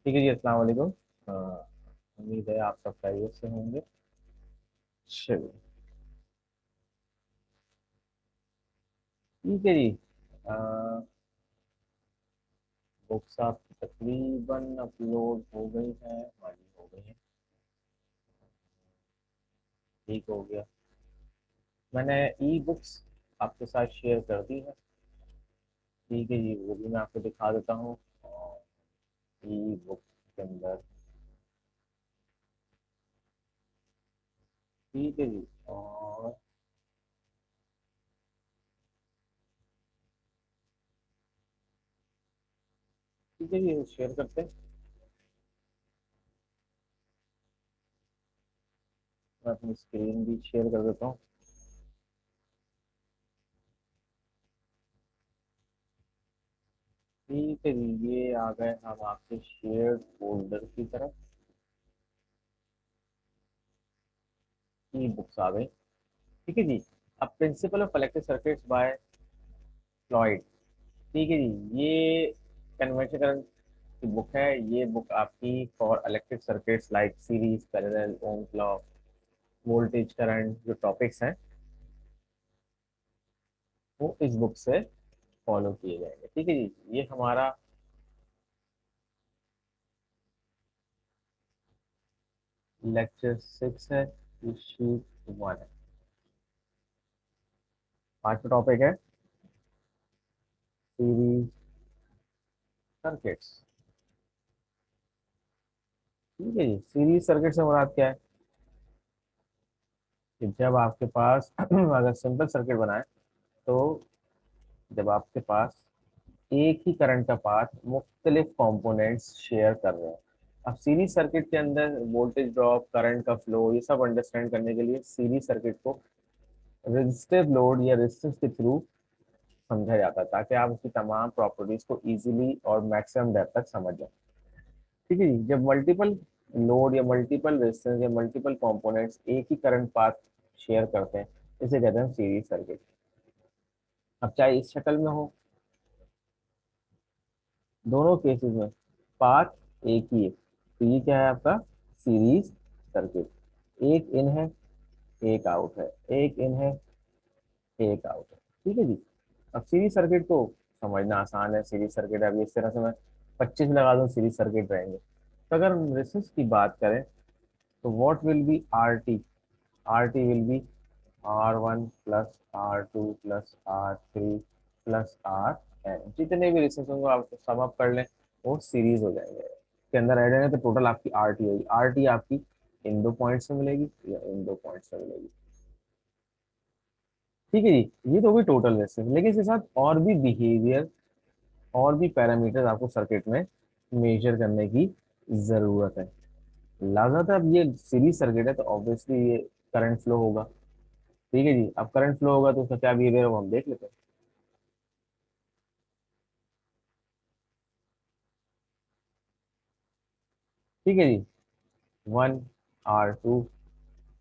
ठीक है जी, अस्सलाम वालेकुम। उम्मीद है आप सब खैरियत से होंगे। चलिए, ठीक है जी। बुक्स आपकी तकरीबन अपलोड हो गई हैं, हमारी हो गई हैं। ठीक हो गया। मैंने ई बुक्स आपके साथ शेयर कर दी है। ठीक है जी, वो भी मैं आपको दिखा देता हूँ। और ई बुक के अंदर, ठीक है जी। और ठीक है जी, शेयर करते हैं। मैं अपनी स्क्रीन भी शेयर कर देता हूँ। ठीक है जी, ये आ गए हम आपके शेयर फोल्डर की तरफ। ई बुक्स आ गई। ठीक है जी। अब principle of electric circuits by Floyd. ठीक है जी, ये कन्वेंशन करंट की बुक है। ये बुक आपकी for electric circuits like series, parallel, Ohm's law, voltage, current, जो टॉपिक्स हैं वो इस बुक से फॉलो किए जाएंगे। ठीक है जी, ये हमारा लेक्चर 6 है। ये शीट 1 है। पांचवा टॉपिक है सीरीज सर्किट्स। ठीक है जी, सीरीज सर्किट से मुराद क्या है कि जब आपके पास अगर सिंपल सर्किट बनाए, तो जब आपके पास एक ही करंट का पाथ मुख्तलिफ कंपोनेंट्स शेयर कर रहे हैं। अब सीरीज सर्किट के अंदर वोल्टेज ड्रॉप, करंट का फ्लो, ये सब अंडरस्टैंड करने के लिए सीरीज सर्किट को रेजिस्टिव लोड या रेजिस्टेंस के थ्रू समझा जाता है, ताकि आप उसकी तमाम प्रॉपर्टीज को इजीली और मैक्सिमम डेप्थ तक समझ जाए। ठीक है जी, जब मल्टीपल लोड या मल्टीपल रेजिस्टेंस या मल्टीपल कंपोनेंट्स एक ही करंट पाथ शेयर करते हैं, इसे कहते हैं सीरीज सर्किट। अब चाहे इस शक्ल में हो, दोनों केसेस में पाथ एक ही है, तो ये क्या है आपका सीरीज सर्किट। एक इन है, एक आउट है, एक इन है, एक आउट है। ठीक है जी। अब सीरीज सर्किट को समझना आसान है। सीरीज सर्किट अभी इस तरह से मैं 25 लगा दूं, सीरीज सर्किट रहेंगे। तो अगर हम रेसिस्टेंस की बात करें, तो what will be R T. R T will be R1 plus R2 plus R3 plus R N. जितने भी रेसिस्टेंस होंगे आप सम अप कर लें, वो सीरीज हो जाएंगे। के अंदर ऐड होंगे तो टोटल आपकी आर टी होगी। आर टी आपकी इन दो पॉइंट से मिलेगी या इन दो पॉइंट से मिलेगी। ठीक है जी, ये तो होगी टोटल रेसिस्टेंस, लेकिन इसके साथ और भी बिहेवियर और भी पैरामीटर्स आपको सर्किट में मेजर करने की जरूरत है। लाजत अब ये सीरीज सर्किट है, तो ऑब्वियसली ये करंट फ्लो होगा। ठीक है जी, अब करंट फ्लो होगा तो उसका क्या बिहेवियर है वो हम देख लेते हैं। ठीक है जी, 1, R2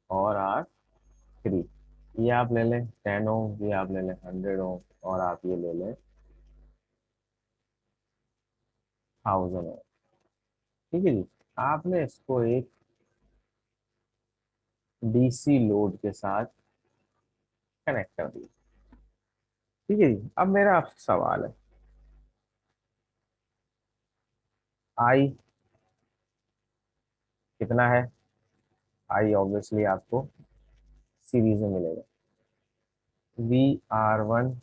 और R3, ये आप ले लें 10 ओम, ये आप ले लें 100 ओम, और आप ये ले लें 1000 ओम। ठीक है जी, आपने इसको एक डीसी लोड के साथ कनेक्ट कर दिया। ठीक है जी, अब मेरा आपसे सवाल है, आई कितना है। आई ऑब्वियसली आपको सीरीज में मिलेगा। VR1,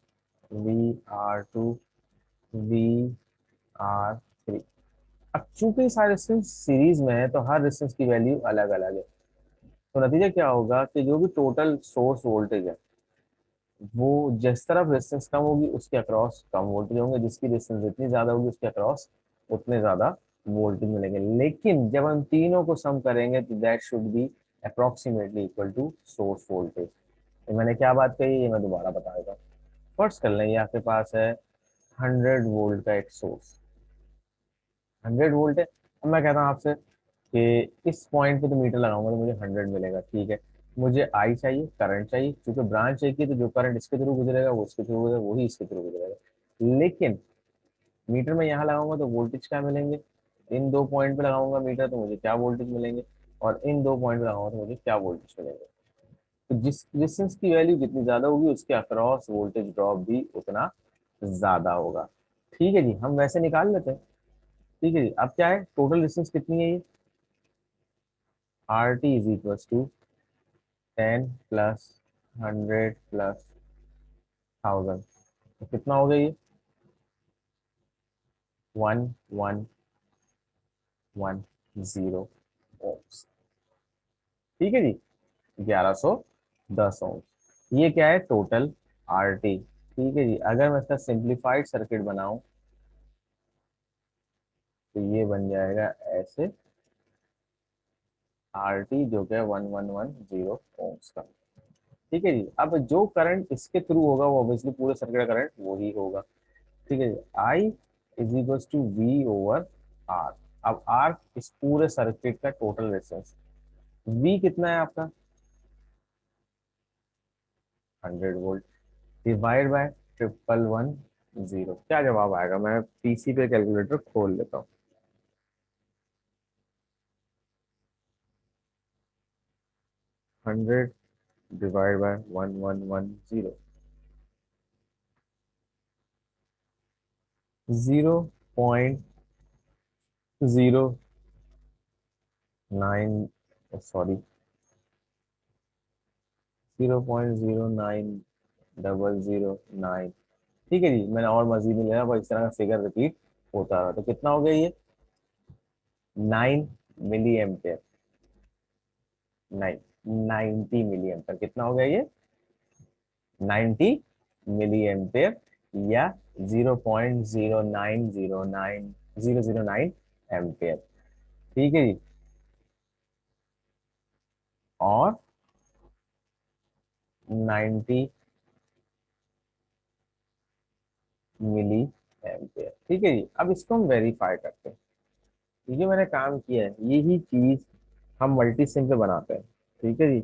VR2, VR3। अब चूंकि सारे रेजिस्टेंस सीरीज में है, तो हर रेजिस्टेंस की वैल्यू अलग अलग है। तो नतीजा क्या होगा कि जो भी टोटल सोर्स वोल्टेज है, वो जिस तरफ रेजिस्टेंस कम होगी उसके अक्रॉस कम वोल्टेज होंगे, जिसकी रेजिस्टेंस जितनी ज्यादा होगी उसके अक्रॉस उतने ज्यादा वोल्टेज मिलेंगे। लेकिन जब हम तीनों को सम करेंगे, तो that should be approximately equal to source voltage. ये मैंने क्या बात कही, ये मैं दोबारा बता देता हूँ। फर्स्ट कर लें, ये आपके पास है 100 वोल्ट का एक सोर्स। 100 वोल्ट है। अब मैं कहता हूँ आपसे कि इस पॉइंट पे तो मीटर लगाऊंगा तो मुझे 100 मिलेगा। ठीक है, मुझे आई चाहिए, करंट चाहिए, क्योंकि ब्रांच एक ही, तो जो करंट इसके थ्रू गुजरेगा वो इसके थ्रू गुजरेगा, वही इसके थ्रू गुजरेगा। लेकिन मीटर में यहाँ लगाऊंगा तो वोल्टेज क्या मिलेंगे, इन दो पॉइंट पे लगाऊंगा मीटर तो मुझे क्या वोल्टेज मिलेंगे, और इन दो पॉइंट पे लगाऊंगा तो मुझे क्या वोल्टेज मिलेंगे। तो जिस रेजिस्टेंस की वैल्यू जितनी ज्यादा होगी उसके अक्रॉस वोल्टेज ड्रॉप भी उतना ज्यादा होगा। ठीक है जी, हम वैसे निकाल लेते हैं। ठीक है जी, अब क्या है, टोटल रेजिस्टेंस कितनी है ये, R T is equal to 10 + 100 + 1000, तो कितना हो गया ये, 1110 ओम्स। ठीक है जी, 1110 ओम्स, ये क्या है टोटल आर टी। ठीक है जी, अगर मैं इसका सिंप्लीफाइड सर्किट बनाऊं तो ये बन जाएगा ऐसे, आर टी जो कि 1110 ओम्स का। ठीक है जी, अब जो करंट इसके थ्रू होगा वो ऑब्वियसली पूरे सर्किट का करंट वो ही होगा। ठीक है जी, I is equal to V over R. अब आर इस पूरे सर्किट का टोटल रेजिस्टेंस, वी कितना है आपका 100 वोल्ट, डिवाइड बाय 1110, क्या जवाब आएगा, मैं पीसी पे कैलकुलेटर खोल लेता हूँ। 100 डिवाइड बाय 1110, 0.09, सॉरी 0.09009। ठीक है जी, मैंने और मजीद नहीं लेना, बस इस तरह का फिगर रिपीट होता रहा, तो कितना हो गया ये 9 मिली एम्पेयर, 90 मिली एम्पेयर, कितना हो गया ये 90 मिली एम्पेयर, या 0.0909009 एम्पेयर। ठीक है जी, और 90 मिली एम्पेयर। ठीक है जी, अब इसको हम वेरीफाई करते हैं। ये जो मैंने काम किया है यही चीज हम मल्टी सिम पे बनाते हैं। ठीक है जी,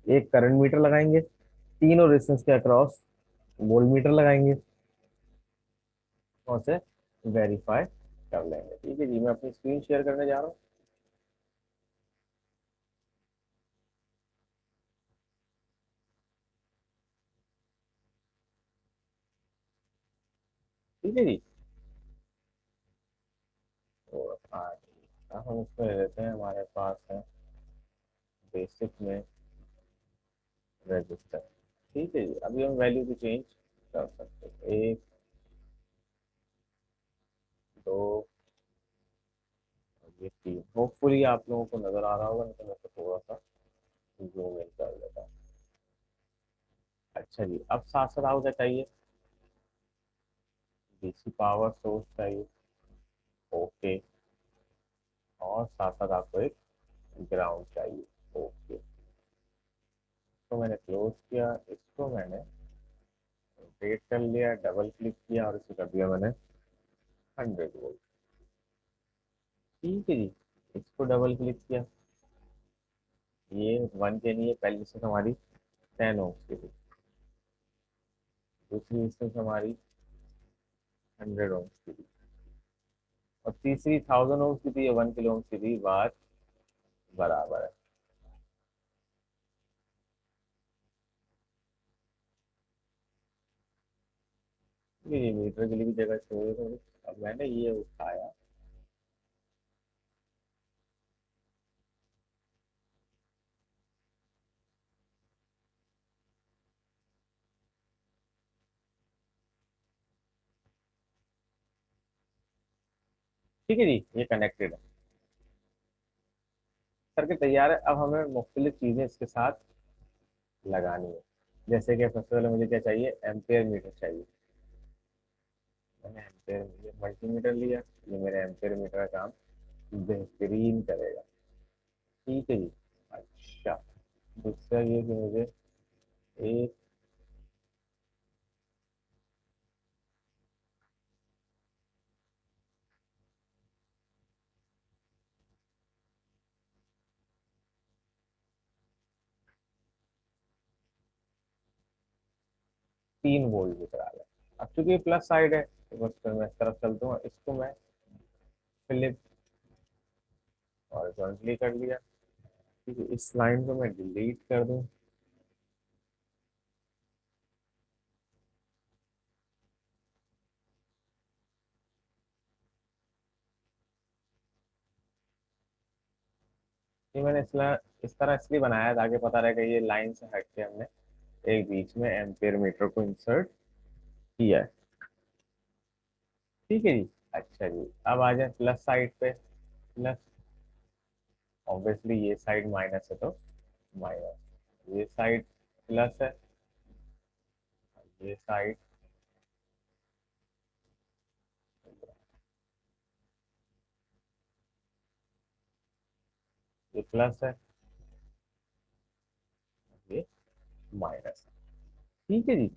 एक करंट मीटर लगाएंगे, तीनों रेजिस्टेंस के अक्रॉस वोल्ट मीटर लगाएंगे, और उसे वेरीफाई कर लेंगे। ठीक है जी, मैं अपनी स्क्रीन शेयर करने जा रहा हूँ। ठीक है जी, और अब हम इसको ले लेते हैं, हमारे पास है बेसिक में रजिस्टर। ठीक है जी, अभी हम वैल्यू को चेंज कर सकते हैं, 1 2, ये 3, होपफुली आप लोगों को नजर आ रहा होगा, नहीं तो मैं इसको थोड़ा सा जूम इन कर लेता हूँ। अच्छा जी, अब साथ साथ आपको क्या चाहिए, डीसी पावर सोर्स चाहिए, ओके, और साथ साथ आपको एक ग्राउंड चाहिए, ओके। तो मैंने क्लोज किया, इसको मैंने रोटेट कर लिया, डबल क्लिक किया और इसे कर दिया मैंने 100 वोल्ट। ठीक है जी, इसको डबल क्लिक किया, ये 1 के लिए पहली से हमारी 10 ओम्स की थी, दूसरी इंस्टेंस हमारी 100 ओम्स की थी, और तीसरी 1000 ओम्स की थी, ये 1 किलो ओम्स की थी, बात बराबर है। ये मीटर के लिए भी जगह चाहिए, तो अब मैंने ये उठाया। ठीक है जी, ये कनेक्टेड है, करके तैयार है। अब हमें मुख्तलिफ चीजें इसके साथ लगानी है, जैसे कि सबसे पहले मुझे क्या चाहिए, एम्पेयर मीटर चाहिए। मैंने एम्पेयर ये मल्टीमीटर लिया, ये मेरे एम्पेयर मीटर का काम बेहतरीन करेगा। ठीक है जी, अच्छा, दूसरा ये कि मुझे एक 3 वोल्ट की तरह है। अब चूंकि प्लस साइड है तो बस फिर मैं इस तरफ चलता हूँ, इसको मैं फ्लिप हॉरिजॉन्टली कर लिया। ठीक है, इस लाइन को मैं डिलीट कर दूं। ये मैंने इसलिए इस तरह इसलिए बनाया ताकि पता रहे कि ये लाइन से हट के हमने एक बीच में एम्पियर मीटर को इंसर्ट किया है। ठीक है जी। अच्छा जी, अब आ जाए प्लस साइड पे। प्लस, ऑब्वियसली ये साइड माइनस है तो माइनस, ये साइड प्लस है, ये साइड, ये प्लस है, ये माइनस है। ठीक है जी।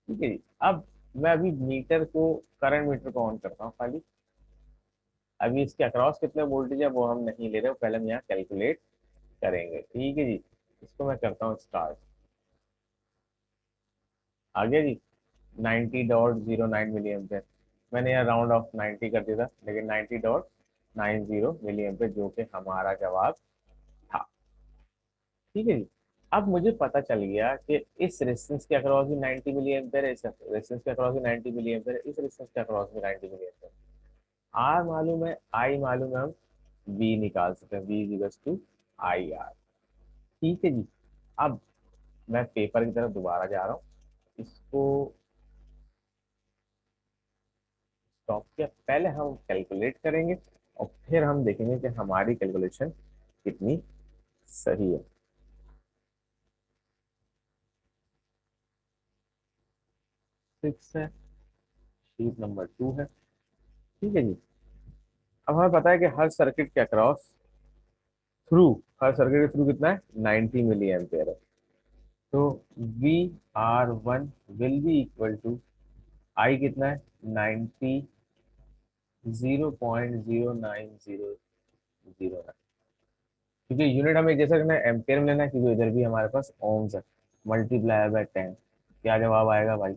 ठीक है जी। अब मैं अभी मीटर को, करंट मीटर को ऑन करता हूँ खाली। अभी इसके अक्रॉस कितने वोल्टेज है वो हम नहीं ले रहे, वो पहले हम यहाँ कैलकुलेट करेंगे। ठीक है जी। इसको मैं करता हूँ स्टार्ट। आगे जी, 90.09 मिली एम्पेयर। मैंने यहाँ राउंड ऑफ 90 कर दिया था, लेकिन 90.90 मिली एम्पेयर जो कि हमारा जवाब था। ठीक है जी। अब मुझे पता चल गया कि इस रेजिस्टेंस के अक्रॉस भी 90 मिली एम्पेयर है, इस रेजिस्टेंस के अक्रॉस भी 90 मिली एम्पेयर है, इस रेजिस्टेंस के अक्रॉस भी 90 मिली एम्पेयर। आर मालूम है, आई मालूम है, हम बी निकाल सकते हैं, V equals to I R. ठीक है जी। अब मैं पेपर की तरफ दोबारा जा रहा हूँ, इसको स्टॉप किया। पहले हम कैलकुलेट करेंगे और फिर हम देखेंगे कि हमारी कैलकुलेशन कितनी सही है। 6 है, शीट नंबर 2 है। ठीक है जी। अब हमें पता है कि हर सर्किट के अक्रॉस थ्रू, हर सर्किट के थ्रू कितना है, 90 मिली एम्पेयर है। तो V R one will be equal to I कितना है, 90, 0.09009। क्योंकि यूनिट हमें जैसा करना है, एम्पेयर में लेना है, क्योंकि इधर भी हमारे पास ओम्स है। मल्टीप्लाई बाय 10, क्या जवाब आएगा भाई?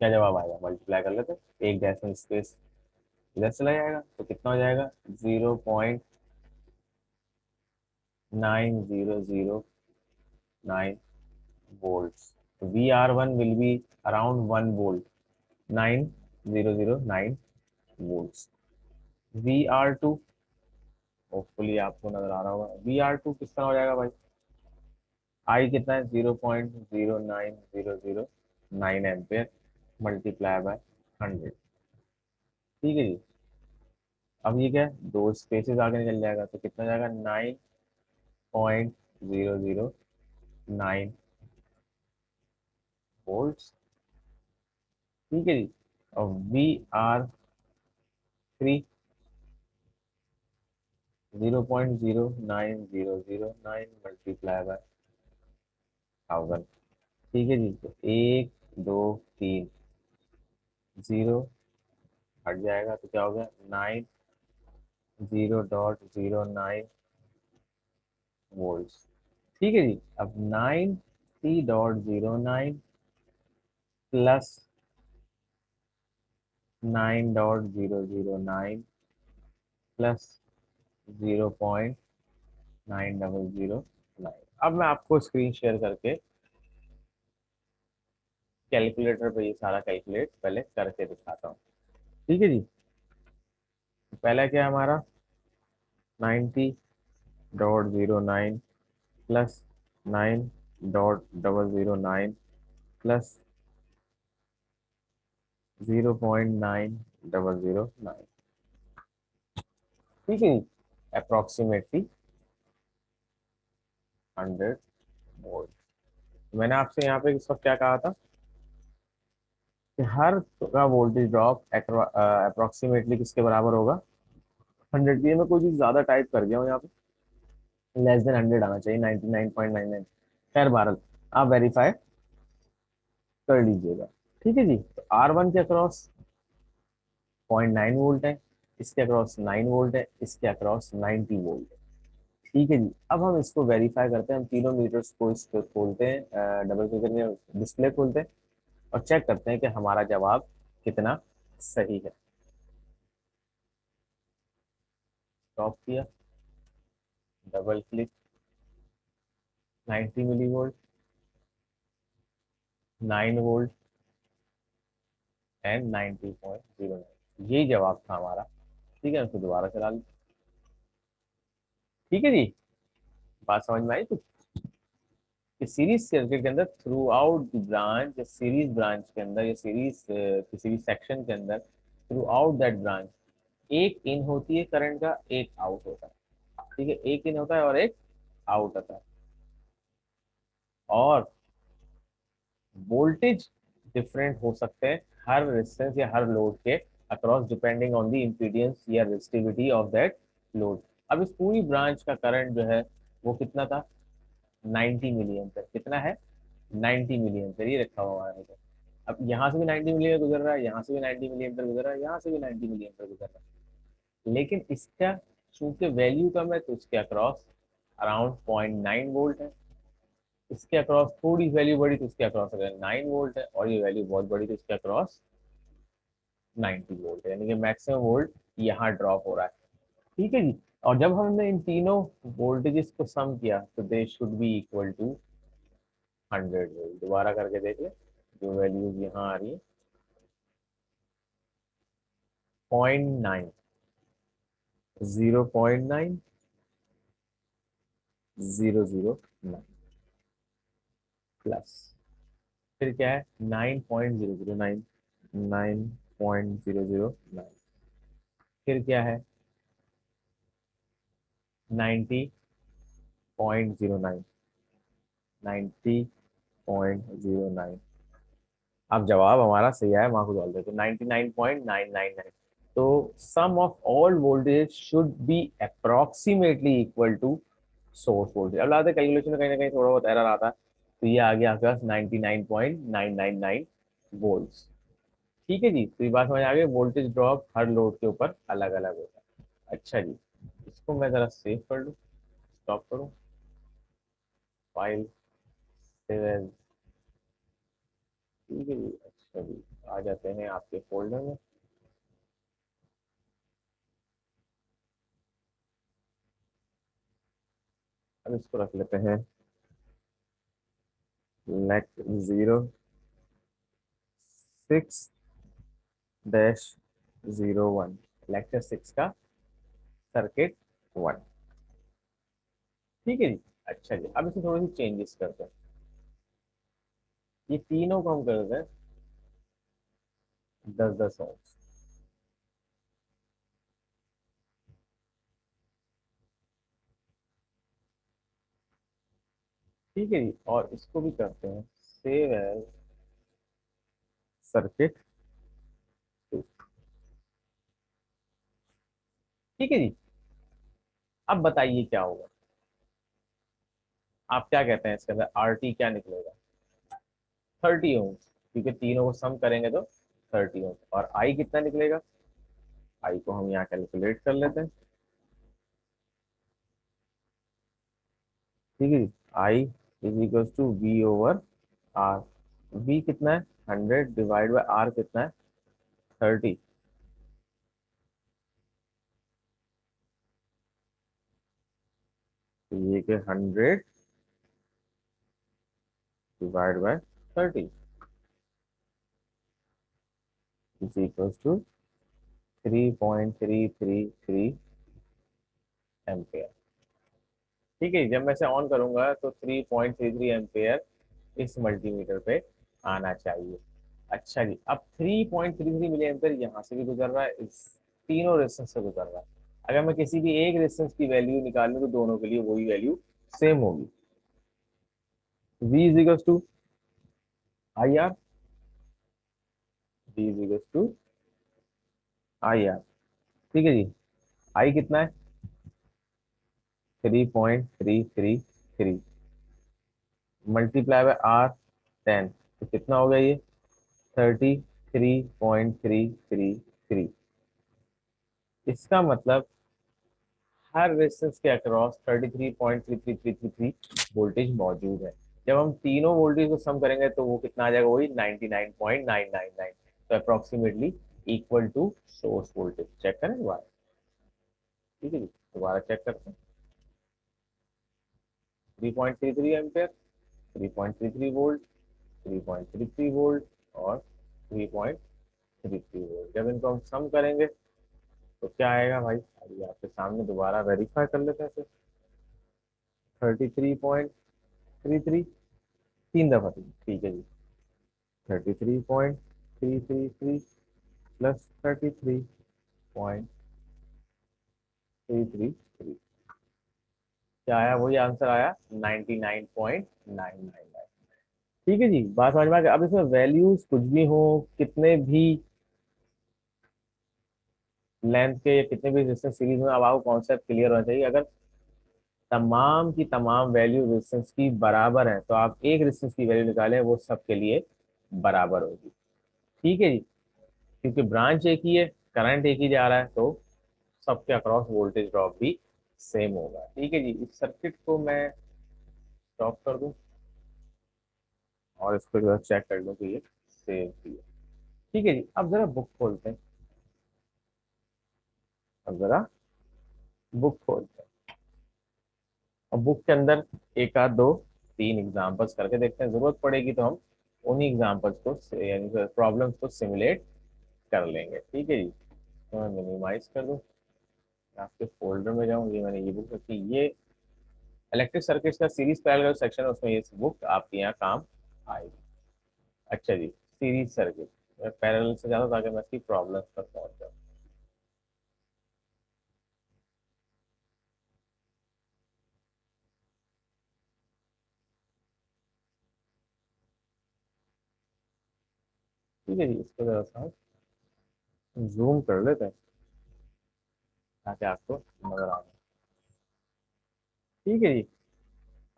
क्या जवाब आएगा? मल्टीप्लाई कर लेते, एक डेसिमल स्पेस इधर चला जाएगा तो कितना हो जाएगा, 0.9009 volt. V R one will be around 1 volt, 9009 volt. V R two, hopefully आपको नजर आ रहा होगा, वी आर टू किस तरह हो जाएगा भाई? आई कितना है, 0.09009 एम्पेयर, मल्टीप्लाई बाय 100। ठीक है जी। अब ये क्या है, दो स्पेसेस आगे निकल जाएगा तो कितना जाएगा, 9.009 वोल्ट। ठीक है जी। और V R three, 0.09009 multiply by 1000। ठीक है जी। तो एक, दो, तीन, जीरो हट जाएगा तो क्या हो गया, 90.09 वोल्ट। ठीक है जी। अब 90.09 प्लस 9.009 प्लस 0.9009। अब मैं आपको स्क्रीन शेयर करके कैलकुलेटर पे ये सारा कैलकुलेट पहले करके दिखाता हूँ। ठीक है जी। पहला क्या है हमारा, 90.09 प्लस 9.009 प्लस 0.9009। ठीक है, अप्रोक्सीमेटली 100 वोल्ट। मैंने आपसे यहाँ पे इस वक्त क्या कहा था कि हर का वोल्टेज ड्रॉप अप्रोक्सीमेटली किसके बराबर होगा, 100 की। मैं कोई चीज ज्यादा टाइप कर गया हूँ यहाँ पे, लेस देन 100 आना चाहिए, 99.99। खैर बहरहाल, आप वेरीफाई कर लीजिएगा। ठीक है जी। तो R1 के अक्रॉस 0.9 वोल्ट है, इसके अक्रॉस 9 वोल्ट है, इसके अक्रॉस 90 वोल्ट है। ठीक है जी। अब हम इसको वेरीफाई करते हैं, हम तीनों मीटर्स को इस पे खोलते हैं, डबल क्लिक करके डिस्प्ले खोलते हैं और चेक करते हैं कि हमारा जवाब कितना सही है। ड्रॉप किया, double click, 90 milli volt, 9 volt and 90.09, यही जवाब था हमारा। ठीक है, उसको दोबारा चला ली। ठीक है जी, बात समझ में आई तो? कि सीरीज सर्किट के अंदर थ्रू आउट द ब्रांच, या सीरीज ब्रांच के अंदर, या सीरीज किसी भी सेक्शन के अंदर, थ्रू आउट दैट ब्रांच एक इन होती है करंट का, एक आउट होता है। ठीक है, एक इन होता है और एक आउट होता है। और वोल्टेज डिफरेंट हो सकते हैं हर रेजिस्टेंस या हर लोड के अक्रॉस, डिपेंडिंग ऑन द इम्पीडियंस या रेजिस्टिविटी ऑफ दैट लोड। अब इस पूरी ब्रांच का करंट जो है वो कितना था, 90 मिली एम्पियर। कितना है, 90 मिली एम्पियर, ये रखा हुआ है। तो अब यहाँ से भी 90 मिली एम्पियर गुजर रहा है, यहाँ से भी 90 मिली एम्पियर गुजर रहा है, यहाँ से भी 90 मिली एम्पियर गुजर रहा है। लेकिन इसका चूंकि वैल्यू कम है, तो इसके अक्रॉस अराउंड 0.9 वोल्ट है। इसके अक्रॉस थोड़ी वैल्यू बढ़ी तो इसके अक्रॉस अगर 9 वोल्ट है, और ये वैल्यू बहुत बड़ी तो इसके अक्रॉस 90 वोल्ट है, यानी कि मैक्सिमम वोल्ट यहाँ ड्रॉप हो रहा है। ठीक है जी। और जब हमने इन तीनों वोल्टेजेस को सम किया तो they should be equal to 100 volt. दोबारा करके देख ले, जो वैल्यूज यहाँ आ रही है, 0.9, 0.9, 009 प्लस, फिर क्या है, 9.009, 9.009, फिर क्या है, 90.09, 90.09। अब जवाब हमारा सही आया, वहां को डाल देते 99.999। तो sum of all voltage should be approximately equal to source voltage. अब लाते कैलकुलेशन में कहीं ना कहीं थोड़ा बहुत एरर आता है, तो ये आ गया आपके पास 99.999 वोल्ट्स। ठीक है जी, तो ये बात समझ आ गई, वोल्टेज ड्रॉप हर लोड के ऊपर अलग अलग होता है। अच्छा जी, इसको मैं जरा सेव कर लूँ, स्टॉप करूँ, फाइल सेव एज। ठीक है जी। अच्छा जी, आ जाते हैं आपके फोल्डर में। अब इसको रख लेते हैं लेक 06-01, लेक्चर 6 का सर्किट 1। ठीक है जी। अच्छा जी, अब इसमें थोड़ी सी चेंजेस करते हैं, ये तीनों को हम कर देते हैं 10-10 ओम। ठीक है जी, और इसको भी करते हैं सेव एज सर्किट 2। ठीक है जी। अब बताइए क्या होगा, आप क्या कहते हैं इसके अंदर आर टी क्या निकलेगा, 30 ओम, क्योंकि तीनों को सम करेंगे तो 30 ओम। और आई कितना निकलेगा, आई को हम यहाँ कैलकुलेट कर लेते हैं। ठीक है जी, I is equal to V over R. V कितना है, 100 डिवाइड बाई आर कितना है, 30। तो ये कि 100 divide by 30 is equal to 3.333 ampere. ठीक है, जब मैं इसे ऑन करूंगा तो 3.33 एम्पेयर इस मल्टीमीटर पे आना चाहिए। अच्छा जी, अब 3.33 मिली एम्पेयर यहाँ से भी गुजर रहा है, इस तीनों रेजिस्टेंस से गुजर रहा है। अगर मैं किसी भी एक रेजिस्टेंस की वैल्यू निकालूं तो दोनों के लिए वही वैल्यू सेम होगी। V is equal to I R, V is equal to I R. ठीक है जी, आई कितना है, 3.333, मल्टीप्लाई बाय आर 10, तो कितना हो गया ये, 33.333। इसका मतलब हर रेजिस्टेंस के अक्रॉस 33.33333 वोल्टेज मौजूद है। जब हम तीनों वोल्टेज को सम करेंगे तो वो कितना आ जाएगा, वही 99.999। तो approximately equal to source voltage. Check करें दोबारा। ठीक है जी। दोबारा चेक करते हैं। 3.33 एम्पेयर, 3.33 वोल्ट, 3.33 वोल्ट और 3.33 वोल्ट। जब इनको हम सम करेंगे तो क्या आएगा भाई, अभी आपके सामने दोबारा वेरीफाई कर लेते हैं फिर। 33.33, 3 दफा थी, ठीक है जी। 33.333 प्लस 33.333, क्या आया, वही आंसर आया 99.999। ठीक है जी, बात समझ में आ गई। अब इसमें वैल्यूज कुछ भी हो, कितने भी लेंथ के या कितने भी रेजिस्टेंस सीरीज में, अब आपको कॉन्सेप्ट क्लियर होना चाहिए। अगर तमाम की तमाम वैल्यू रेजिस्टेंस की बराबर है तो आप एक रेजिस्टेंस की वैल्यू निकालें, वो सबके लिए बराबर होगी। ठीक है जी, क्योंकि ब्रांच एक ही है, करंट एक ही जा रहा है, तो सबके अक्रॉस वोल्टेज ड्रॉप भी सेम होगा। ठीक है जी, इस सर्किट को मैं स्टॉप कर दूं और इसको जो चेक कर लूं कि ये सेम ही है। ठीक है जी, अब जरा बुक खोलते हैं। अब जरा बुक खोलते हैं। अब बुक के अंदर एक आध दो तीन एग्जांपल्स करके देखते हैं, जरूरत पड़ेगी तो हम उन्हीं एग्जांपल्स को यानी प्रॉब्लम्स को सिमुलेट कर लेंगे। ठीक है जी, तो मैं मिनिमाइज कर दूं, आपके फोल्डर में जाऊँ, ये मैंने ये बुक रखी, ये इलेक्ट्रिक सर्किट्स का सीरीज पैरेलल सेक्शन है, उसमें ये बुक आपके यहाँ काम आएगी। अच्छा जी, सीरीज सर्किट मैं पैरेलल से जाता ताकि मैं इसकी प्रॉब्लम्स पर पहुंच जाऊँ। ठीक है जी, इसको जरा सा जूम कर लेते हैं ताकि आपको नजर आ जाए। ठीक है जी,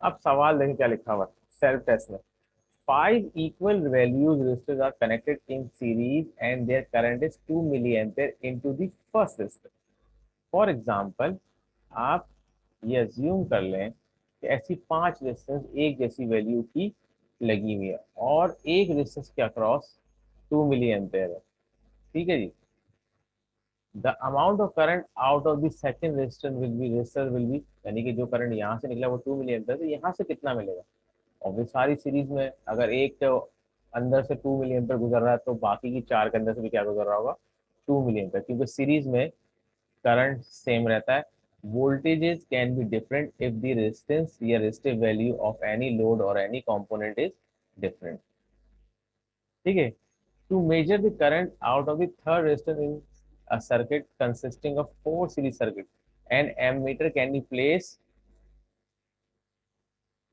अब सवाल देखें क्या लिखा हुआ है सेल्फ टेस्ट में। Five equal values resistors are connected in series and their current is 2 milliampere into the first resistor. For example, आप ये अज्यूम कर लें कि ऐसी पांच रेजिस्टेंस एक जैसी वैल्यू की लगी हुई है और एक रेजिस्टेंस के अक्रॉस 2 मिली एम्पेयर है। ठीक है जी, the amount of current out of the second resistor will be, यानी कि जो करंट यहाँ से निकला वो 2 मिली एम्पेयर, तो यहाँ से कितना मिलेगा। और भी सारी सीरीज में अगर एक तो अंदर से 2 मिली एम्पेयर गुजर रहा है तो बाकी की चार के अंदर से भी क्या गुजर रहा होगा, 2 मिली एम्पेयर, क्योंकि सीरीज में करंट सेम रहता है। Voltages can be different if the resistance या resistive value of any load और एनी कंपोनेंट इज डिफरेंट। ठीक है, to measure the current out of the third resistance in a circuit consisting of four series circuit, an ammeter can be placed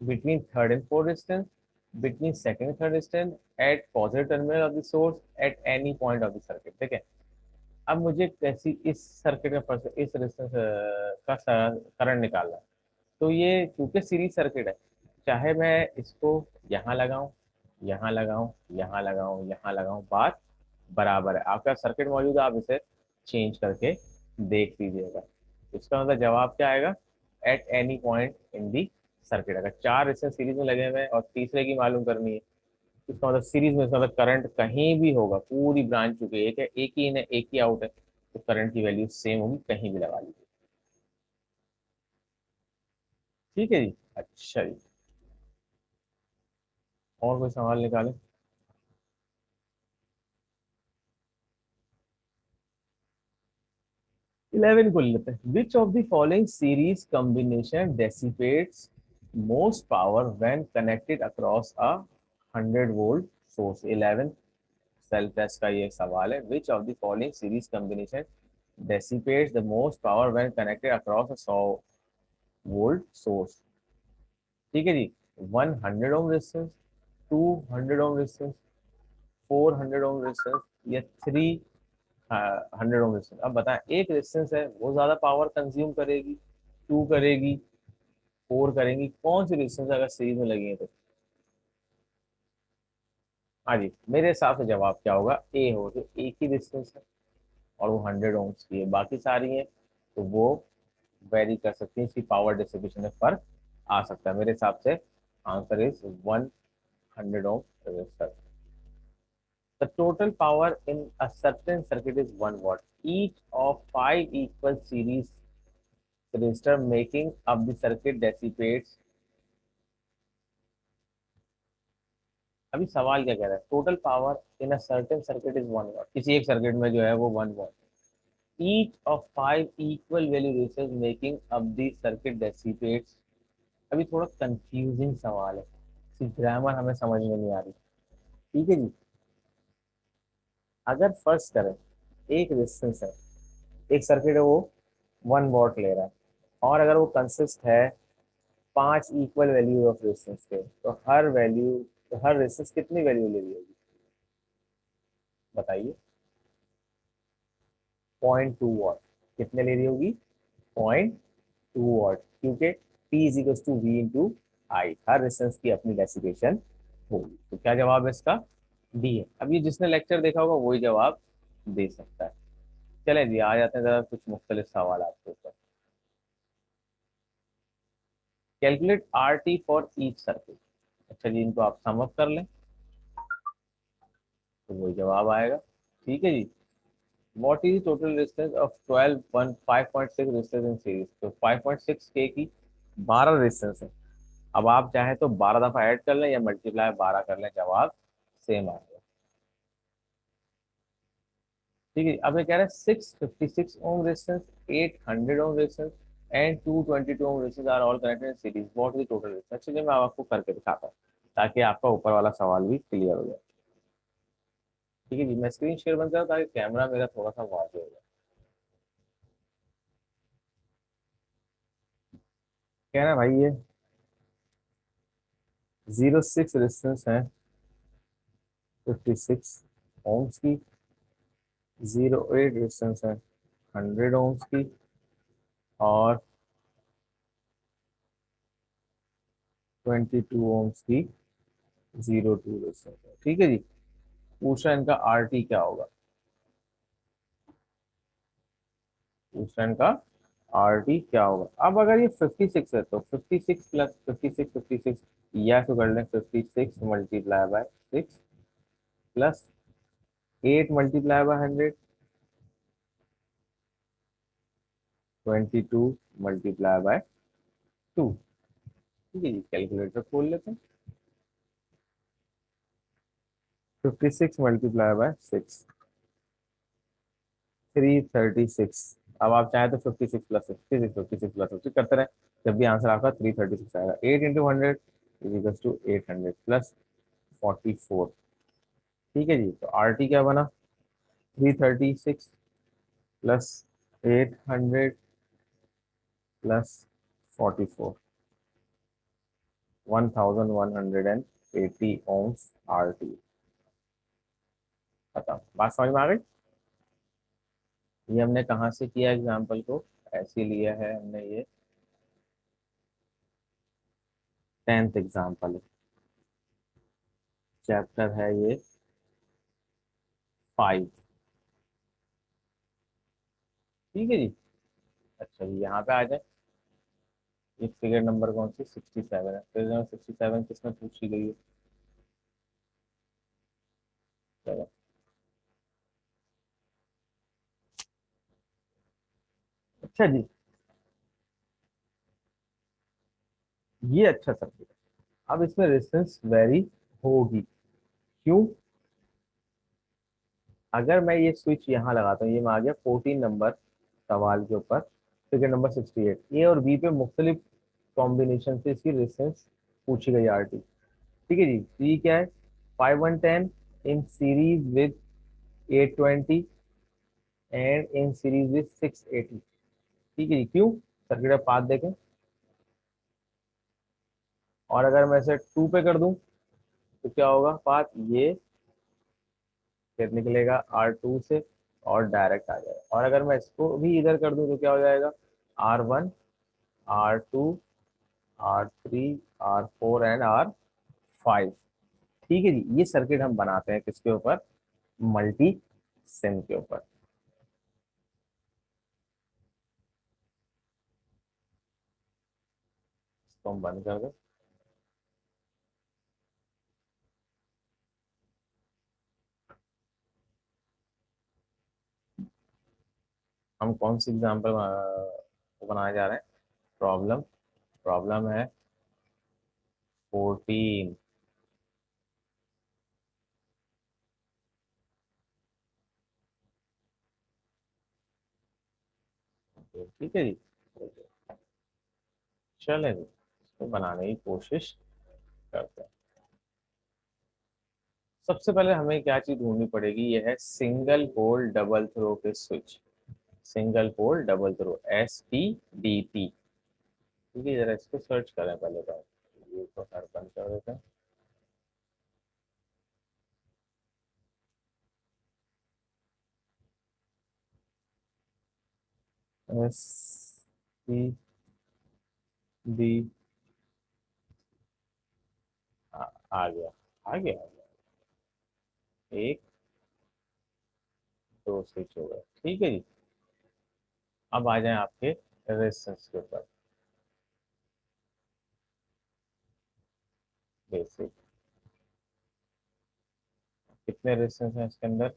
between third and fourth resistance, between second and third resistance, at positive terminal of the source at any point of the circuit। ठीक है, अब मुझे कैसी इस circuit का इस resistance का current निकालना है। तो ये चूंकि सीरीज सर्किट है, चाहे मैं इसको यहाँ लगाऊं, यहाँ लगाऊं, यहाँ लगाऊं, यहाँ लगाऊं, बात बराबर है। आपका सर्किट मौजूद है, आप इसे चेंज करके देख लीजिएगा। इसका मतलब जवाब क्या आएगा, at any point in the circuit. अगर चार रेजिस्टेंस सीरीज में लगे हुए हैं और तीसरे की मालूम करनी है, इसका मतलब सीरीज में, इसका मतलब करंट कहीं भी होगा, पूरी ब्रांच चुकी एक है, एक ही इन है एक ही आउट है, तो करंट की वैल्यू सेम होगी, कहीं भी लगा लीजिए। ठीक है जी, अच्छा जी, और कोई सवाल निकालें। 11 को लेते हैं। Which of the following series combination dissipates most power when connected across a 100 volt source. 11 self test का ये सवाल है। Which of the following series combination dissipates the most power when connected across a 100 volt source. ठीक है जी, 100 ohm resistance, 200 ohm resistance, 400 ohm resistance या 300 ohm resistance. अब बताएं, एक रेजिस्टेंस है वो ज्यादा पावर कंज्यूम करेगी, टू करेगी, फोर करेंगी, कौन सी रेजिस्टेंस अगर सीरीज में लगी है तो। हाँ जी, मेरे हिसाब से जवाब क्या होगा, ए हो, तो एक ही रेजिस्टेंस है और वो 100 ओम्स की है, बाकी सारी है तो वो वेरी कर सकती है, इसकी पावर डिस्ट्रीब्यूशन में फर्क आ सकता है। मेरे हिसाब से answer is 100 ohm resistor. The total power in a certain circuit is 1 watt. Each of five equal series resistor making up the circuit dissipates। अभी सवाल क्या कह रहा है, total power in a certain circuit is 1 watt, किसी एक circuit में जो है वो 1 watt. Each of 5 equal value resistors making up the circuit dissipates। अभी थोड़ा कंफ्यूजिंग सवाल है, इसकी ग्रामर हमें समझ में नहीं आ रही। ठीक है जी, अगर फर्स्ट करें, एक रेजिस्टेंस है, एक सर्किट है वो 1 वाट ले रहा है, और अगर वो कंसिस्ट है 5 इक्वल वैल्यू ऑफ रेजिस्टेंस के, तो हर रेजिस्टेंस कितनी वैल्यू ले रही होगी बताइए। 0.2 वाट। कितने ले रही होगी? 0.2 वाट, क्योंकि P is equal to V into I, हर रेजिस्टेंस की अपनी डेसिपेशन होगी। तो क्या जवाब है इसका? डी है। अब ये जिसने लेक्चर देखा होगा वही जवाब दे सकता है। चले जी, आ जाते हैं जरा कुछ मुख्तलिफ सवाल आपके ऊपर। Calculate R T for each circuit. अच्छा जी, इनको आप सम अप कर लें तो वही जवाब आएगा। ठीक है जी। What is total resistance of 12 1 5.6 resistance in series. तो 5.6 के की 12 रेजिस्टेंस है। अब आप चाहे तो 12 दफा ऐड कर लें या मल्टीप्लाई 12 कर लें, जवाब सेम आएगा। ठीक है, अब ये कह रहा है 656 ohm resistance, 800 ohm resistance and 222 ohm resistance R all connected in series, what is total resistance. चलिए मैं आपको करके दिखाता हूँ ताकि आपका ऊपर वाला सवाल भी क्लियर हो जाए। ठीक है जी, मैं स्क्रीन शेयर बंद करा ताकि कैमरा मेरा थोड़ा सा वाजे हो जाए। कह रहा है भाई ये 06 रेजिस्टेंस है 56 ओम्स की, 08 रेजिस्टेंस है 100 ओम्स की, और 22 ओम्स की 02 रेजिस्टेंस है। ठीक है जी, पूछा इनका आर टी क्या होगा। पूछा इनका आर टी क्या होगा। अब अगर ये 56 है तो 56 प्लस 56 या तो कर लें 56 multiply by 6 plus 8 multiply by 100, 22 multiply by 2। ठीक है जी, कैलकुलेटर खोल लेते हैं। 56 मल्टीप्लाई बाय 6, 336। अब आप चाहें तो 56 प्लस 56, 56 प्लस 50 करते रहे, जब भी आंसर आपका 336 आएगा। 8 into 100 is equal to 800 plus 44। ठीक है जी, तो आर टी क्या बना? 336 plus 800 plus 44, 1180 ohms R T. बताओ, बात समझ में आ गई? ये हमने कहाँ से किया एग्जाम्पल को? ऐसे लिया है हमने ये 10th एग्जाम्पल, चैप्टर है ये 5। ठीक है जी। अच्छा जी, यहाँ पे आ जाए। ये फिगर नंबर कौन सी? 67 है। फिगर नंबर 67 किसमें पूछी गई है? चलो, अच्छा जी, ये अच्छा सर्किट है। अब इसमें रेजिस्टेंस वेरी होगी। क्यों? अगर मैं ये स्विच यहाँ लगाता हूँ, ये मैं आ गया 14 नंबर सवाल के ऊपर, फिगर नंबर 68, ए और बी पे मुख्तलिफ कॉम्बिनेशन से इसकी रेजिस्टेंस पूछी गई आर टी। ठीक है जी, तो ये क्या है? 5110 in series with 820 and in series with 680। ठीक है जी, क्यों? सर्किट का पाथ देखें, और अगर मैं इसे 2 पे कर दूं तो क्या होगा? पाथ ये फिर निकलेगा R2 से और डायरेक्ट आ जाएगा, और अगर मैं इसको भी इधर कर दूं तो क्या हो जाएगा? R1, R2, R3, R4 and R5। ठीक है जी, ये सर्किट हम बनाते हैं किसके ऊपर? मल्टी सिम के ऊपर। इसको हम बंद कर दें। हम कौन सी एग्जाम्पल, तो बनाने जा रहे हैं। प्रॉब्लम, प्रॉब्लम है 14। ठीक है जी, चलें जी, इसको बनाने की कोशिश करते हैं। सबसे पहले हमें क्या चीज ढूंढनी पड़ेगी, ये है सिंगल पोल डबल थ्रो के switch. Single pole double throw, SPDT। ठीक है, जरा इसको सर्च करें पहले बार। ये तो हर बंद कर देते हैं। SPD, आ गया, आ गया, आ गया। एक, दो स्विच हो गए। ठीक है जी। अब आ जाए आपके रेजिस्टेंस के ऊपर। बेसिक, कितने रेजिस्टेंस हैं इसके अंदर?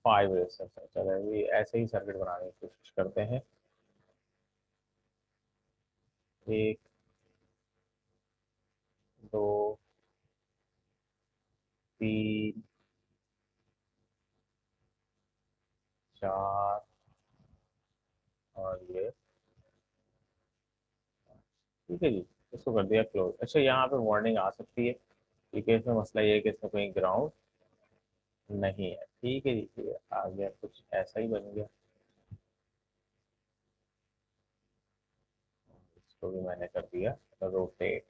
5 रेजिस्टेंस है। चलो अभी ऐसे ही सर्किट बनाने की कोशिश करते हैं। एक, दो, तीन, चार, और ये। ठीक है जी, इसको कर दिया क्लोज। अच्छा, यहाँ पे वार्निंग आ सकती है क्योंकि इसमें मसला ये है कि इसमें कोई ग्राउंड नहीं है। ठीक है जी, ठीक है, आ गया, कुछ ऐसा ही बन गया। इसको भी मैंने कर दिया रोटेट।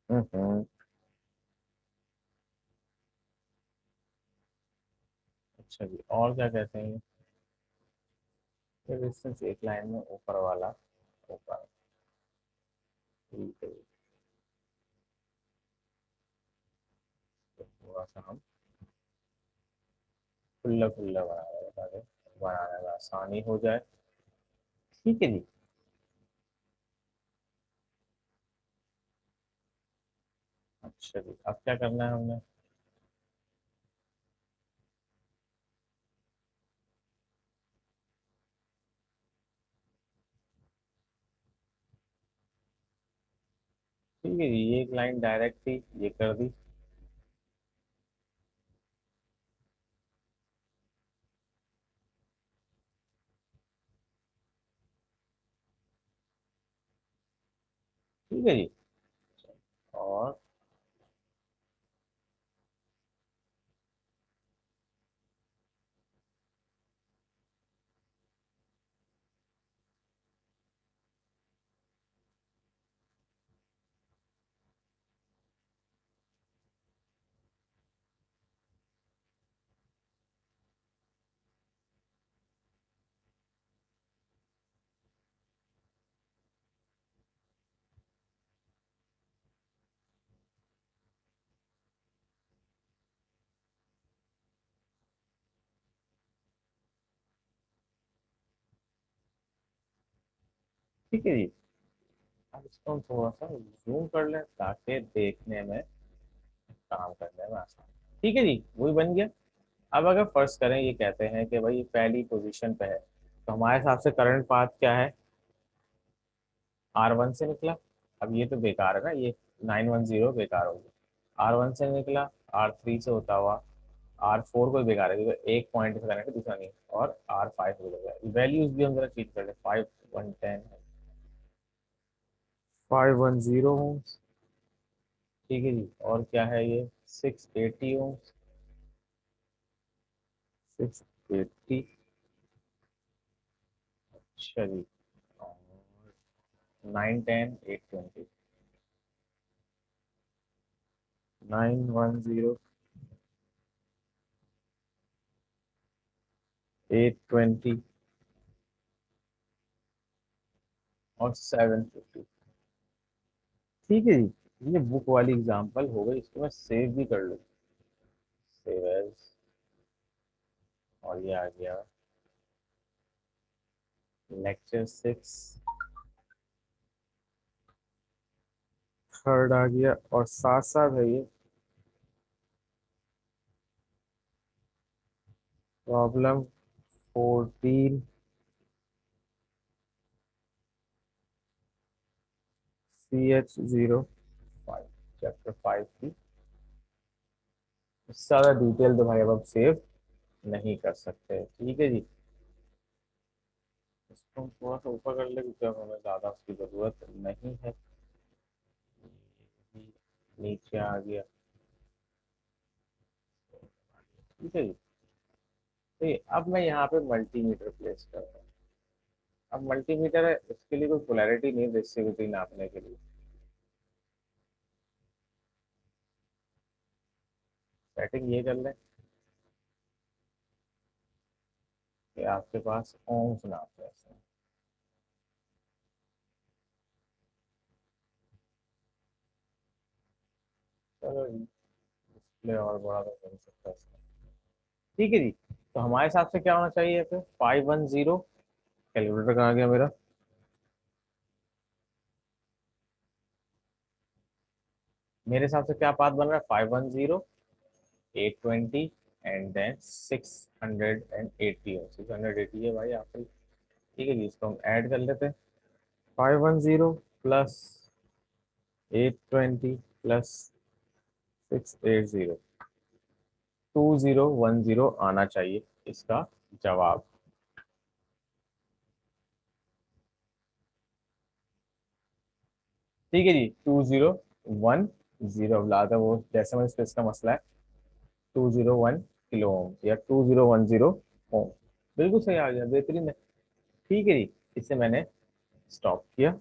हम्म। अच्छा जी, और क्या कहते हैं? रेजिस्टेंस एक लाइन में ऊपर वाला, ऊपर। ठीक है जी, तो थोड़ा सा हम खुला खुला बना रहे हैं ताकि बनाने में आसानी हो जाए। ठीक है जी। अच्छा जी, अब क्या करना है हमने? ठीक है जी, ये एक लाइन डायरेक्ट थी, ये कर दी। ठीक है जी। और ठीक है जी, अब इसको हम थोड़ा सा जूम कर लें ताकि देखने में, काम करने में आसान। ठीक है जी, वही बन गया। अब अगर फर्स्ट करें, ये कहते हैं कि भाई पहली पोजीशन पे है, तो हमारे हिसाब से करंट पाथ क्या है? R1 से निकला। अब ये तो बेकार है ना, ये 910 बेकार हो गया। R1 से निकला, R3 से होता हुआ, R4 को बेकार है क्योंकि एक पॉइंट से कनेक्ट है, दूसरा नहीं। और R5 को लगा। वैल्यूज भी हम जरा चेक कर ले। 5 110 है, 510 ओम्स। ठीक है जी, और क्या है ये? 680 ओम्स, 680। अच्छा जी, और 910 820, 910 820, और 750। ठीक है जी, ये बुक वाली एग्जांपल हो गई, इसको मैं सेव भी कर लूँ। सेव एज, और ये आ गया लेक्चर 6, थर्ड आ गया, और साथ साथ है ये प्रॉब्लम 14 CH05 चैप्टर 5 की। इससे ज्यादा डिटेल तो भाई अब सेव नहीं कर सकते, ठीक है जी। इसको हम थोड़ा सा ऊपर कर ले क्योंकि अब हमें ज्यादा उसकी जरूरत नहीं है। ये भी नीचे आ गया, ठीक है जी। तो अब मैं यहाँ पे मल्टीमीटर प्लेस कर रहा हूँ। अब मल्टीमीटर है, इसके लिए कोई पोलैरिटी नहीं, रेसिस्टिविटी नापने के लिए। सेटिंग ये कर लें कि आपके पास ओम्स नाप है इसमें। चलो डिस्प्ले और बड़ा तो हो सकता है इसमें, ठीक है जी। तो हमारे हिसाब से क्या होना चाहिए फिर, 510। कैलकुलेटर कहाँ गया मेरा? मेरे हिसाब से क्या पाथ बन रहा है, 510, 820 एंड देन 680। 680 है भाई आखिरी, ठीक है जी। इसको हम ऐड कर लेते हैं। 510 प्लस 820 प्लस 680, 2010 आना चाहिए इसका जवाब। ठीक है जी, 2010। अब लाता वो डेसिमल स्पेस का मसला है। 201 किलो ओम या 2010 ओम। बिल्कुल सही आ गया, बेहतरीन है। ठीक है जी, इसे मैंने स्टॉप किया,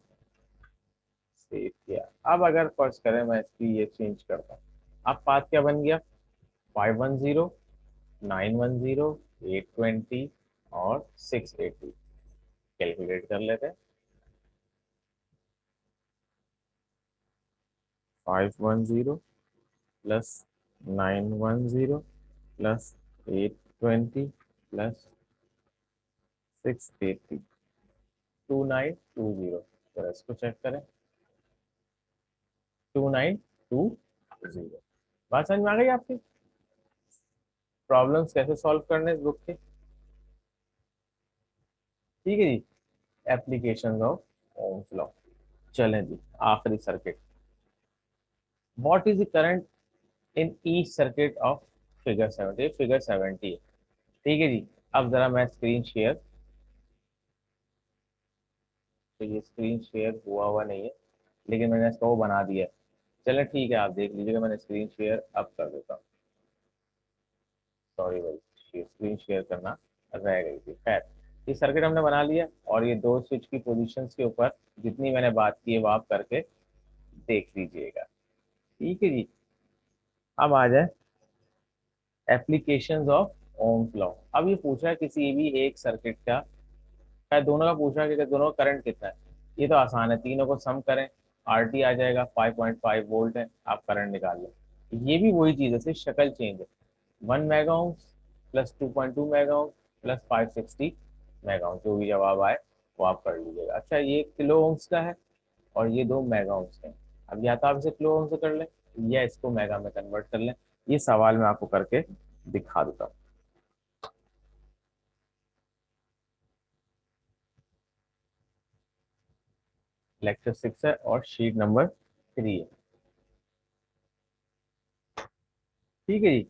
सेव किया। अब अगर फर्स्ट करें, मैं इसकी ये चेंज करता हूँ। अब पाथ क्या बन गया, 510, 910, 820 और 680। कैलकुलेट कर लेते हैं। 510 प्लस 910 प्लस 820 प्लस 680, 2920। जरा इसको चेक करें, 2920। बात समझ में आ गई आपकी? प्रॉब्लम्स कैसे सॉल्व करने इस बुक के, ठीक है जी। Application of Ohm's law. चलें जी, आखिरी circuit. What is the current in each circuit of figure 70? Figure 70 है, ठीक है जी। अब जरा मैं स्क्रीन शेयर, तो ये स्क्रीन शेयर हुआ नहीं है, लेकिन मैंने इसका वो बना दिया है। चलें ठीक है, आप देख लीजिएगा, मैंने स्क्रीन शेयर अब कर देता हूँ। सॉरी भाई, स्क्रीन शेयर करना रह गई थी। खैर, ये सर्किट हमने बना लिया, और ये दो स्विच की पोजीशंस के ऊपर जितनी मैंने बात की है वो आप करके देख लीजिएगा, ठीक है जी। अब आ जाए एप्लीकेशंस ऑफ ओम्स लॉ। अब ये पूछा है किसी भी एक सर्किट का, शायद दोनों का पूछा है कि दोनों का करंट कितना है। ये तो आसान है, तीनों को सम करें, आरटी आ जाएगा, 5.5 वोल्ट है, आप करंट निकाल लें। ये भी वही चीज़ है, सिर्फ शक्ल चेंज है। 1 mega ohms plus 2.2 mega ohms plus 560 mega ohms, जो भी जवाब आए वो आप कर लीजिएगा। अच्छा, ये किलो ओम्स का है और ये 2 मेगा ओम्स का है। अब या तो आप इसे किलो ओम से कर लें या इसको मेगा में कन्वर्ट कर लें। ये सवाल मैं आपको करके दिखा देता हूँ। लेक्चर 6 है और शीट नंबर 3 है, ठीक है जी।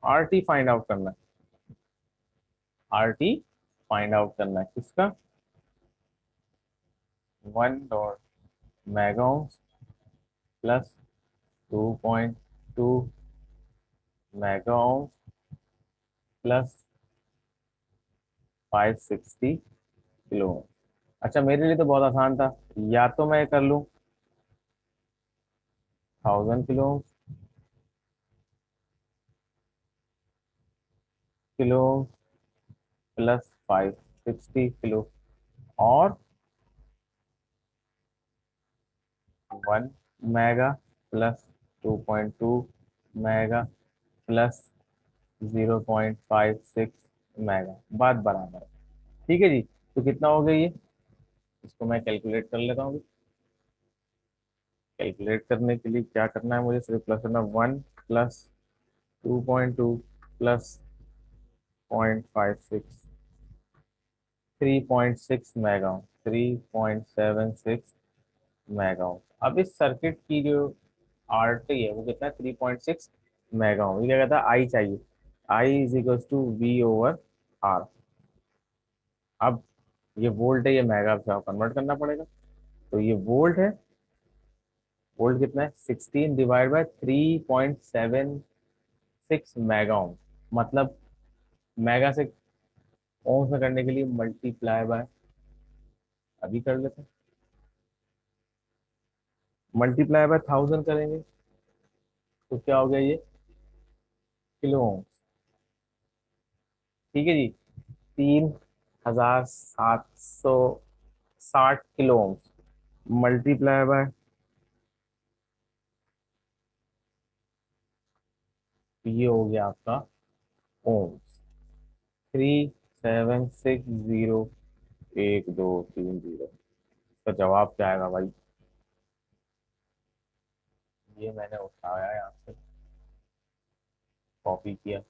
आर टी फाइंड आउट करना है, आर टी फाइंड आउट करना है किसका, 1 mega ohms plus 2.2 mega ohms plus 560 kilo. अच्छा, मेरे लिए तो बहुत आसान था, या तो मैं कर लूँ 1000 किलो प्लस 560 किलो, और 1 mega plus 2.2 mega plus 0.56 mega, बात बराबर है, ठीक है जी। तो कितना हो गया ये, इसको मैं कैलकुलेट कर लेता हूँ। कैलकुलेट करने के लिए क्या करना है मुझे, सिर्फ प्लस करना, 1 प्लस 2.2 प्लस 0.56, 3.6 मेगा, 3.76 मेगा। अब इस सर्किट की जो आर टी है वो कितना है, 3.6 मेगा। ये क्या कहता है, आई चाहिए। I is equal to V over R. अब ये वोल्ट है, ये मेगा से कन्वर्ट करना पड़ेगा। तो ये वोल्ट है, वोल्ट कितना है, 16 डिवाइड बाय 3.76 मेगा ओम। मतलब मेगा से ओम्स में करने के लिए मल्टीप्लाई बाय, अभी कर लेते हैं, मल्टीप्लाई बाय 1000 करेंगे तो क्या हो गया ये, किलो ओम्स। ठीक है जी, 3760 किलो ओम्स मल्टीप्लाई बाय, ये हो गया आपका ओम्स। 37601230। तो जवाब क्या आएगा भाई, ये मैंने उठाया यहाँ से, कॉपी किया,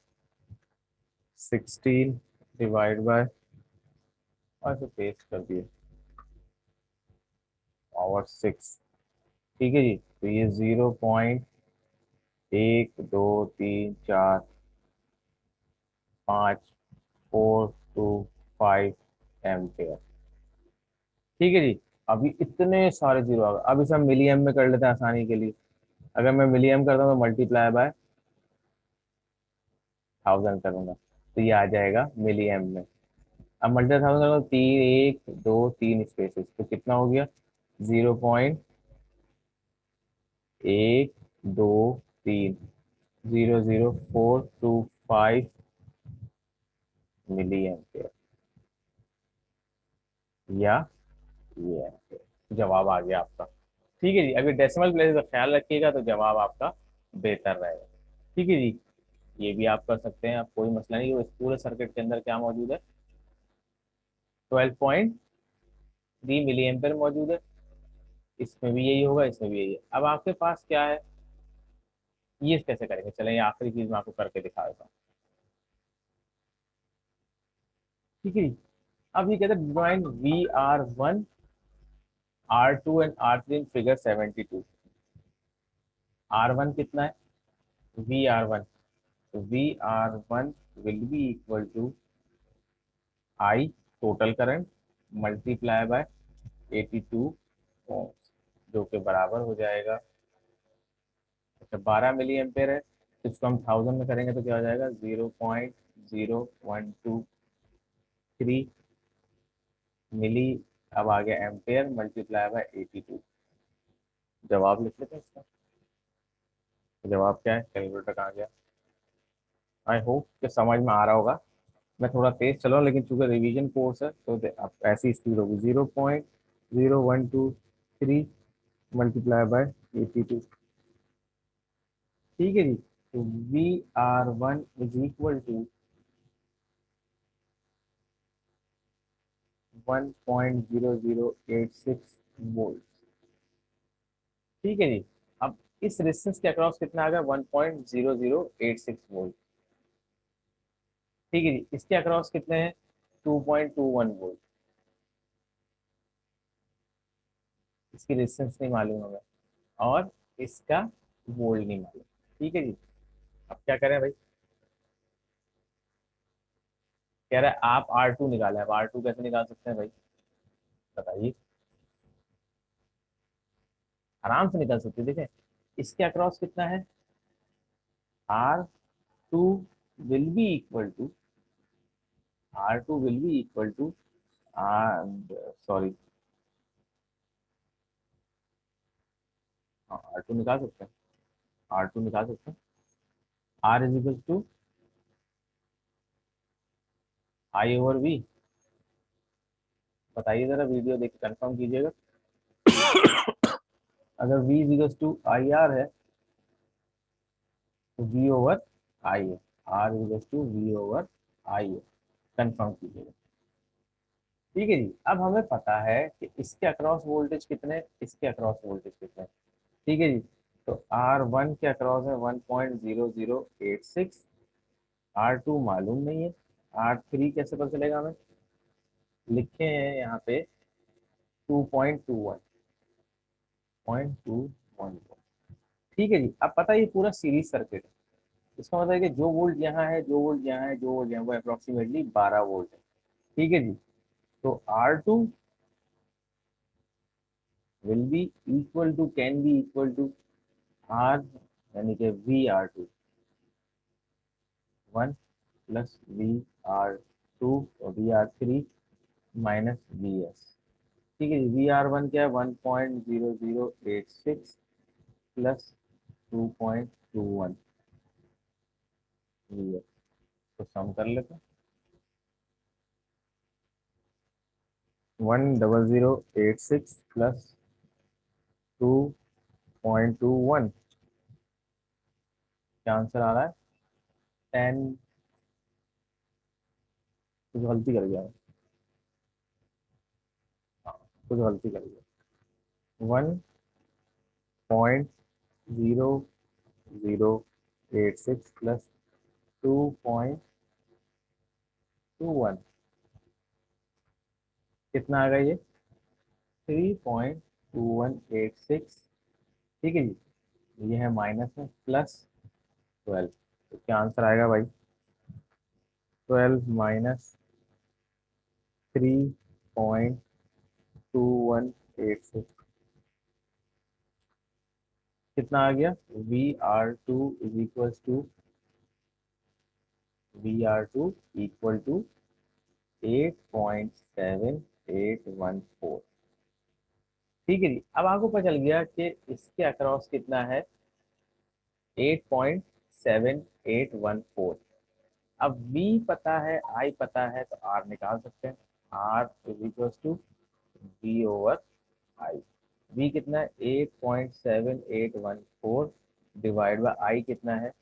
16 डिवाइड बाय, और फिर पेस्ट कर दिए, पावर 6। ठीक है जी, तो ये 0.12345 एम्पेयर। ठीक है जी। अभी इतने सारे जीरो आ गए, अब इसे हम मिली एम में कर लेते हैं आसानी के लिए। अगर मैं मिली एम करता हूँ तो मल्टीप्लाई बाय 1000 करूंगा तो ये आ जाएगा मिली एम में। अब मल्टीप्लाई 1000 करूंगा तो तीन, एक दो तीन स्पेसेस, तो कितना हो गया, 0.123, 00425 मिली एम्पेयर, या ये एम्पेयर। जवाब आ गया आपका। ठीक है जी, अभी डेसिमल प्लेस का ख्याल रखिएगा तो जवाब आपका बेहतर रहेगा। ठीक है जी, ये भी आप कर सकते हैं, आप कोई मसला नहीं। इस पूरे सर्किट के अंदर क्या मौजूद है, 12.3 मिली एम्पेयर मौजूद है। इसमें भी यही होगा, इसमें भी यही है। अब आपके पास क्या है, ये कैसे करेंगे, चलें ये आखिरी चीज मैं आपको करके दिखा देता हूँ। ठीक है जी, अब ये कहते हैं divine VR1, R2 and R3 in figure 72। R1 कितना है, VR1, तो VR1 will be equal to I, total current, multiply by 82 ohms, जो कि बराबर हो जाएगा, अच्छा 12 मिली एम्पेयर है, तो इसको हम 1000 में करेंगे तो क्या हो जाएगा, 0.0123 मिली। अब आ गया एम्पेयर मल्टीप्लाई बाय 82। जवाब लिख लेते हैं इसका। तो जवाब क्या है, कैलकुलेटर कहाँ गया। आई होप कि समझ में आ रहा होगा। मैं थोड़ा तेज चल रहा हूँ, लेकिन चूंकि रिवीजन कोर्स है तो अब ऐसी स्पीड होगी, 0.0123 मल्टीप्लाई बाय 82। ठीक है जी, तो VR1 is equal to 1.0086 volt. ठीक है जी, अब इस रेजिस्टेंस के अक्रॉस कितना आ गया, 1.0086 वोल्ट। ठीक है जी, इसके अक्रॉस कितने हैं, 2.21 वोल्ट। इसकी रेजिस्टेंस नहीं मालूम हमें, और इसका वोल्ट नहीं मालूम। ठीक है जी, अब क्या करें भाई, कह रहा है आप R2 निकालें। अब R2 कैसे निकाल सकते हैं भाई, बताइए। आराम से निकाल सकते हैं, देखें इसके अक्रॉस कितना है, R2 will be equal to, R2 will be equal to, sorry, R2 निकाल सकते हैं, R2 निकाल सकते हैं। R is equal to I over V. बताइए जरा, वीडियो देख के कंफर्म कीजिएगा। अगर V is equal to I R है तो V ओवर आई है, R is equal to V over I है, कंफर्म कीजिएगा। ठीक है जी, अब हमें पता है कि इसके अक्रॉस वोल्टेज कितने, इसके अक्रॉस वोल्टेज कितने। ठीक है जी, तो R1 के अक्रॉस है 1.0086, R2 मालूम नहीं है, R3 कैसे पता चलेगा हमें, लिखे हैं यहाँ पे 2.21, ठीक है जी। अब पता है ये पूरा सीरीज सर्किट है, इसका मतलब है कि जो वोल्ट यहाँ है, जो वोल्ट यहाँ है, जो वोल्ट यहाँ, वो अप्रोक्सीमेटली 12 वोल्ट है, ठीक है जी। तो R2 will be equal to, can be equal to R, यानी कि VR2 1 प्लस VR2 और VR3 माइनस VS, ठीक है जी। VR1 क्या है, 1.0086 प्लस 2.21 VS, तो सम कर लेते हैं। 1.0086 प्लस 2.21, क्या आंसर आ रहा है, 10, कुछ गलती कर गया मैं। हाँ, कुछ गलती कर गया, 1.0086 प्लस 2.21, कितना आ गया ये, 3.2186, ठीक है जी। ये है माइनस में, प्लस 12, तो क्या आंसर आएगा भाई, 12 माइनस 3.2186, कितना आ गया, V R two equal to 8.7814, ठीक है जी। अब आपको पता चल गया कि इसके अक्रॉस कितना है, 8.7814। अब V पता है, I पता है, तो R निकाल सकते हैं, R is equal to V/I। V कितना है, 8.7814 डिवाइड बाई I कितना है,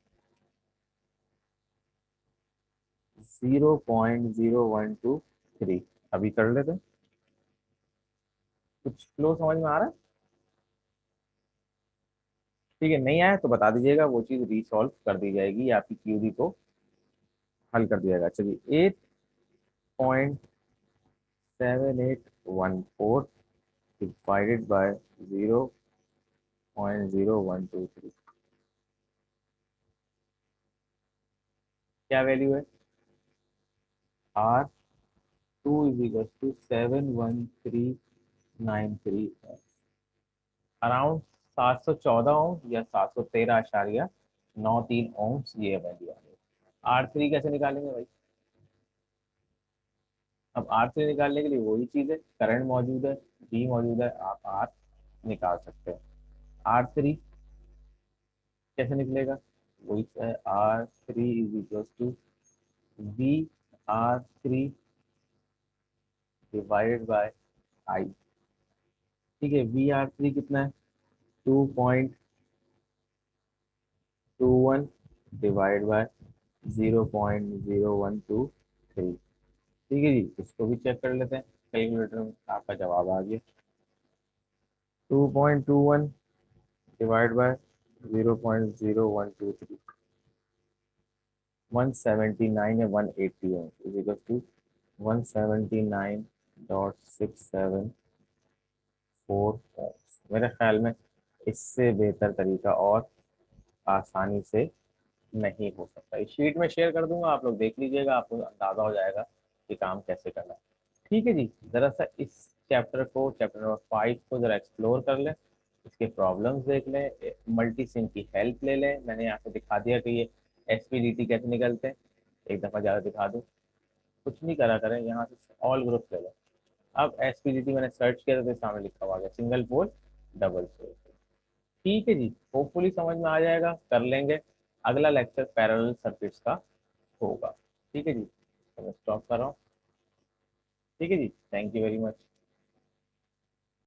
0.0123। अभी कर लेते हैं, कुछ फ्लो समझ में आ रहा है, ठीक है। नहीं आया तो बता दीजिएगा, वो चीज रीसॉल्व कर दी जाएगी, या आपकी क्यूरी को हल कर दिया जाएगा। चलिए, 8.7814 डिवाइडेड बाय 0.0123, क्या वैल्यू है, R2 is equal to 71393, around 714 ohm या 713.93 ओम्स, ये वैल्यू आ गई। R3 कैसे निकालेंगे भाई, अब R3 निकालने के लिए वही चीज है, करंट मौजूद है, B मौजूद है, आप R निकाल सकते हैं। R3 कैसे निकलेगा, वही है, R3 is equal to VR3 divided by I, ठीक है। VR3 कितना है, 2.21 डिवाइड बाय 0.0123, ठीक है जी। इसको भी चेक कर लेते हैं कैलकुलेटर में, आपका जवाब आ गया, 2.21 डिवाइड बाय 0.0123, 179 या 180 है, इज इक्वल टू 179.674। मेरे ख्याल में इससे बेहतर तरीका और आसानी से नहीं हो सकता। इस शीट में शेयर कर दूंगा, आप लोग देख लीजिएगा, आपको अंदाजा हो जाएगा कि काम कैसे करना है, ठीक है जी। जरा सा इस चैप्टर नंबर 5 को जरा एक्सप्लोर कर लें, इसके प्रॉब्लम्स देख लें, मल्टी सिम की हेल्प ले लें। मैंने यहाँ पे दिखा दिया कि ये एसपीडीटी कैसे निकलते हैं, एक दफ़ा ज़्यादा दिखा दूँ, कुछ नहीं करा करें, यहाँ से ऑल ग्रुप ले लें। अब एसपीडीटी मैंने सर्च किया तो सामने लिखा हुआ गया, सिंगल पोल डबल पोल, ठीक है जी। होपफुली समझ में आ जाएगा, कर लेंगे। अगला लेक्चर पैरेलल सर्किट्स का होगा, ठीक है जी। तो मैं स्टॉप कर रहा हूँ, ठीक है जी। Thank you very much.